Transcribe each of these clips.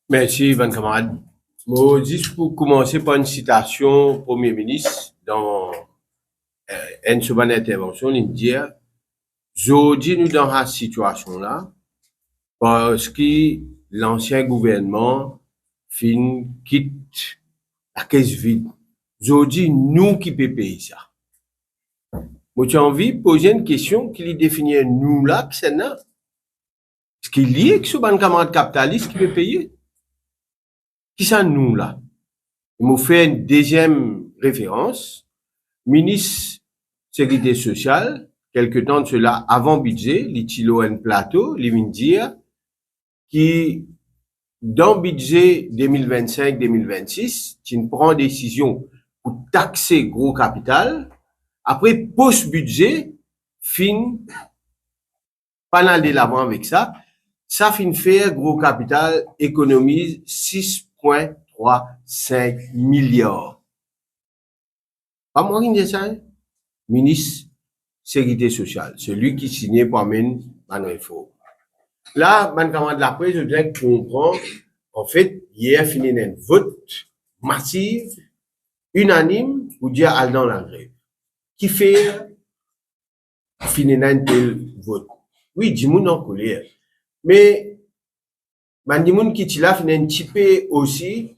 Merci, Van camarade. Moi, juste pour commencer par une citation Premier ministre dans une seconde intervention, il dit, aujourd'hui, nous dans cette situation-là, parce que l'ancien gouvernement quitte la caisse vide. Aujourd'hui, nous qui peut payer ça. Moi, j'ai envie de poser une question qui définit nous là, que c'est là. Est-ce qu'il y a que ce ban camarade capitaliste qui peut payer? Qui ça nous là? Il m'a fait une deuxième référence. Ministre Sécurité sociale, quelque temps de cela, avant budget, l'itilo en plateau, les dire, qui, dans budget 2025-2026, tu prends décision pour taxer gros capital. Après, post-budget, fin, pas de l'avant avec ça, ça fin faire gros capital économise 6,35 milliards. Pas moi qui dis ça, ministre Sécurité sociale, celui qui signait par Manuel Faux. Là, man camarade de la presse, je dirais comprendre, en fait, hier fini un vote massif, unanime, pour dire aller dans la grève. Qui fait fini un tel vote? Oui, Dimoun en colère. Mais, man Dimoun qui t'a là, fini un petit peu aussi,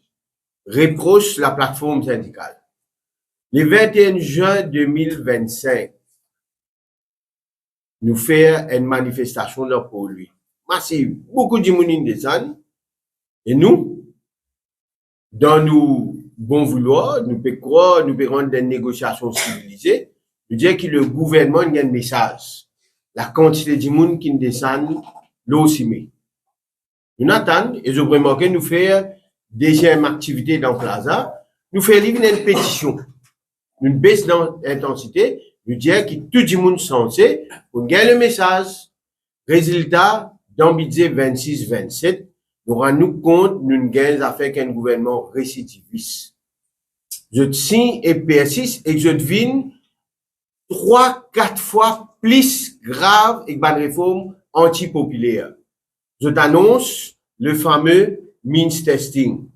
reproche la plateforme syndicale. Le 21 juin 2025, nous faire une manifestation là pour lui. Massive. Beaucoup de monde descendent. Et nous, dans nos bons vouloirs, nous pouvons croire, nous pouvons rendre des négociations civilisées, nous dire que le gouvernement a un message. La quantité de monde qui descend, l'eau aussi. Nous attendons, et je vraiment que nous faire deuxième activité dans Plaza, nous faire livrer une pétition. Une baisse d'intensité, nous dire que tout le monde censé pour gagner le message. Résultat, dans le budget 26-27, nous rendons compte d'une gain avec un gouvernement récidiviste. Je signe et persiste et je devine 3-4 fois plus grave et une réforme antipopulaire. Je t'annonce le fameux means testing.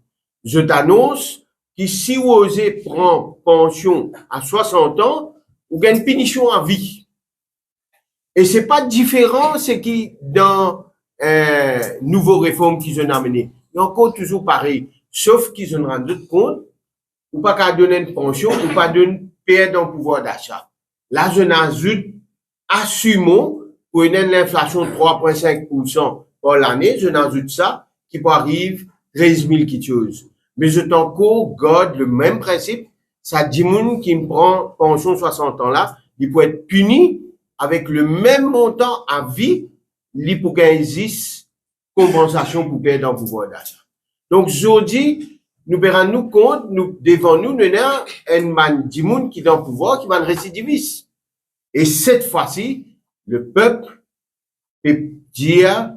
Je t'annonce que si vous osez prendre pension à 60 ans, vous gagnez une punition à vie. Et c'est pas différent ce qui dans nouveau réforme qu'ils ont amené. Il y a encore toujours pareil, sauf qu'ils ont rendu compte ou pas qu'à donner une pension ou pas donner perdre un pouvoir d'achat. Là, je n'ajoute assumons pour une inflation de 3,5% par l'année, je n'ajoute ça qui peut arriver 13 000 quelque chose. Mais je t'encore garde le même principe, ça dit moun qui me prend pension 60 ans là, il peut être puni avec le même montant à vie, il pour qu'il existe compensation pour perdre un pouvoir d'achat. Donc, aujourd'hui, nous verrons nous compte, nous, devant nous, nous avons un man di moun qui est dans le pouvoir, qui est un récidiviste. Et cette fois-ci, le peuple peut dire,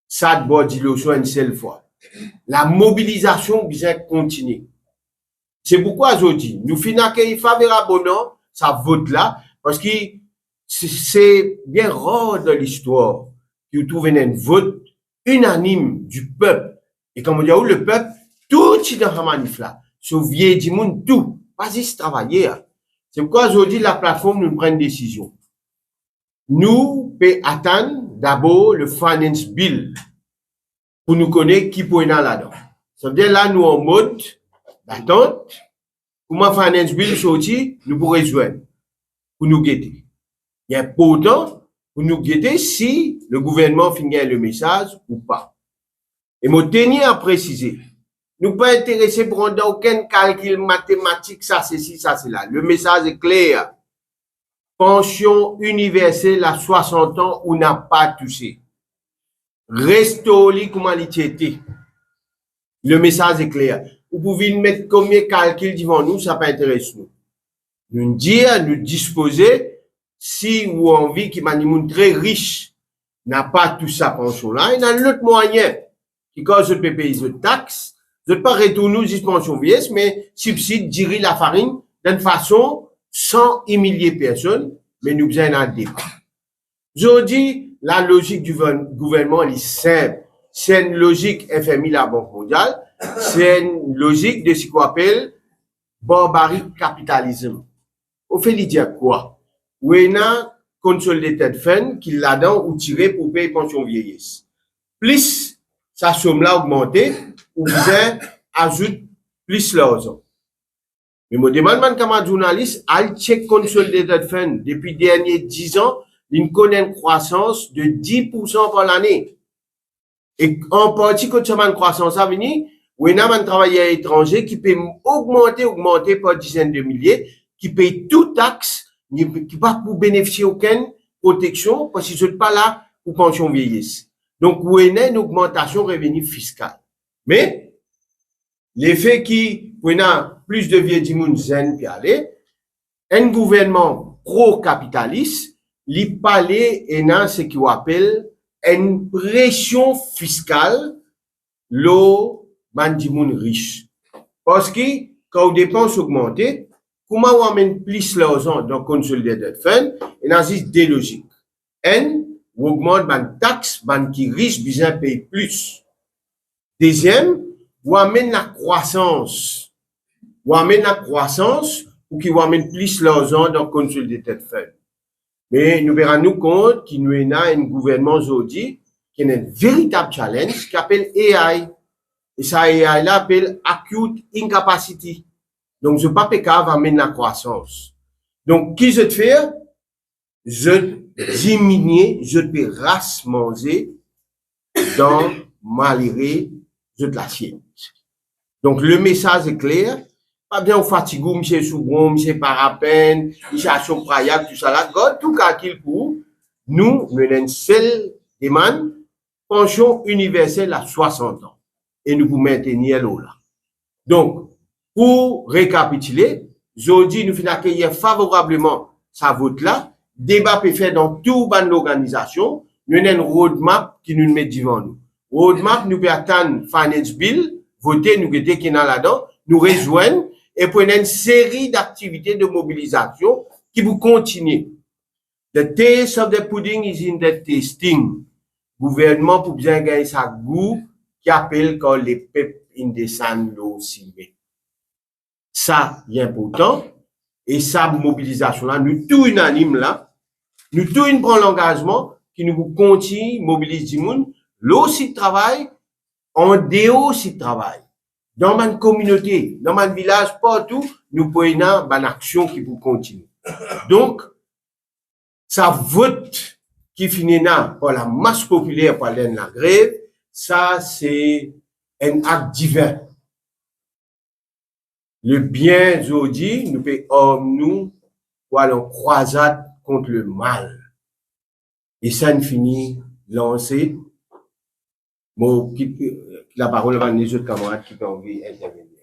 ça doit dire une seule fois. La mobilisation bien continue. C'est pourquoi aujourd'hui, nous finissons favorablement ça vote là, parce que c'est bien rare dans l'histoire que vous trouvez un vote unanime du peuple. Et comme on dit, le peuple, tout est dans la manif là. Sauf vieux du monde, tout. Pas juste travailler. C'est pourquoi aujourd'hui, la plateforme nous prend une décision. Nous pouvons attendre d'abord le finance bill pour nous connaître qui peut être là-dedans. Ça veut dire là, nous en mode d'attente. Pour moi, finance bill sorti, nous pourrons joindre pour nous guetter. Il y a pourtant pour nous guetter si le gouvernement finit le message ou pas. Et mon tenir à préciser, nous pas intéressés pour rendre aucun calcul mathématique, ça c'est ci, ça c'est là. Le message est clair. Pension universelle à 60 ans ou n'a pas touché. Restez comme il était. Le message est clair. Vous pouvez mettre combien de calculs devant nous, ça peut intéresser nous. Nous dire, nous disposer, si vous avez envie qu'il y ait un très riche, n'a pas tout ça pension là, il y a un autre moyen, qui quand je peux payer de taxes, je ne peux pas retourner aux pensions vieilles, mais subside, dirait la farine, d'une façon, sans humilier personne, mais nous faisons un débat. Je dis, la logique du gouvernement, elle est simple. c'est une logique FMI, la Banque mondiale, c'est une logique de ce qu'on appelle barbaric capitalisme. Au fait, il dit quoi? Ou il y a consolidated fund qui là-dedans ou tiré pour payer pension vieillesse. Plus sa somme là augmentée, ou bien ajoute plus l'argent. Mais moi demande comme un journaliste, al check consolidated fund depuis les derniers 10 ans, il connaît une croissance de 10% par l'année. Et en partie, quand ça une croissance à venir, ou il y a un travailleur étranger qui peut augmenter par dizaines de milliers, qui paye toute taxe, qui ne pas pour bénéficier aucune protection, parce qu'ils ne sont pas là pour pension vieillesse. Donc, où il y a une augmentation revenu fiscal. Mais, l'effet qui, où il y a plus de vieux dimoun zen puis aller, un gouvernement pro-capitaliste, li parler et dans ce qu'on appelle une pression fiscale, l'eau, mandimoun riche. Parce que, quand les dépenses augmentent, comment on amène plus l'argent dans consolidated fund, et dans deux logiques. On augmente ban taxe, ban qui riche, besoin paye plus. Deuxième, on amène la croissance. On amène la croissance, ou qui amène plus l'argent dans consolidated fund. Mais nous verrons nous compte qu'il nous a un gouvernement aujourd'hui qui a un véritable challenge qui appelle AI. Et ça, AI là appelle acute incapacity. Donc, je pas va amener la croissance. Donc, qui je te fais? Je diminue, je te race manger dans malheureux, je te l'assiette. Donc, le message est clair. Pas bien fatigué, monsieur Soubron, monsieur Parapen, monsieur Achoprayak, tout ça là. God, tout cas qu'il pour nous, nous avons une seule demande, pension universelle à 60 ans. Et nous vous maintenir là. Donc, pour récapituler, aujourd'hui, nous finissons accueillir favorablement sa vote là. Débat peut faire dans toute l'organisation. Nous avons une roadmap qui nous met devant nous. Roadmap, nous peut attendre finance bill, voter, nous guetter qui est là-dedans, nous rejoindre et prendre une série d'activités de mobilisation qui vous continuent. The taste of the pudding is in the tasting. Gouvernement pour bien gagner sa goût qui appelle quand les peuples indécents aussi. Ça, est important. Et sa mobilisation là, nous tout unanime là, nous tout une prend l'engagement qui nous continue, mobilise du monde, l'autre travail, en dehors aussi travail. Dans ma communauté, dans mon village, partout, nous prenons une action qui vous continue. Donc, ça vote qui finit là par la masse populaire, par la grève, ça c'est un acte divin. Le bien aujourd'hui, nous payons nous pour aller en croisade contre le mal. Et ça nous finit lancé. Bon, la parole va à nos autres camarades qui peuvent intervenir.